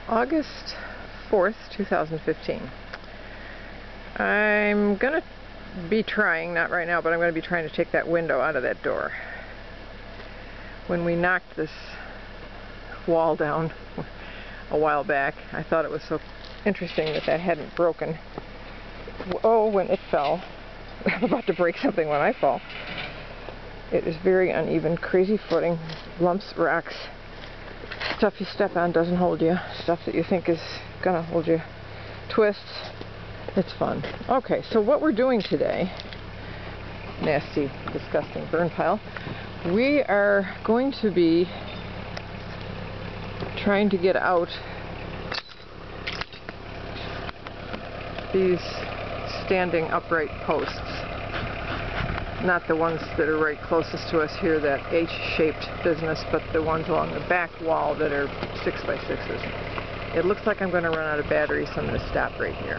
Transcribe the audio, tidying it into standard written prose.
August 4th, 2015. I'm going to be trying, not right now, but I'm going to be trying to take that window out of that door. When we knocked this wall down a while back, I thought it was so interesting that that hadn't broken. Oh, when it fell. I'm about to break something when I fall. It is very uneven, crazy footing, lumps, rocks. Stuff you step on doesn't hold you. Stuff that you think is gonna hold you twists. It's fun. Okay, so what we're doing today, nasty, disgusting burn pile, we are going to be trying to get out these standing upright posts. Not the ones that are right closest to us here, that H-shaped business, but the ones along the back wall that are 6x6s. It looks like I'm going to run out of batteries, so I'm going to stop right here.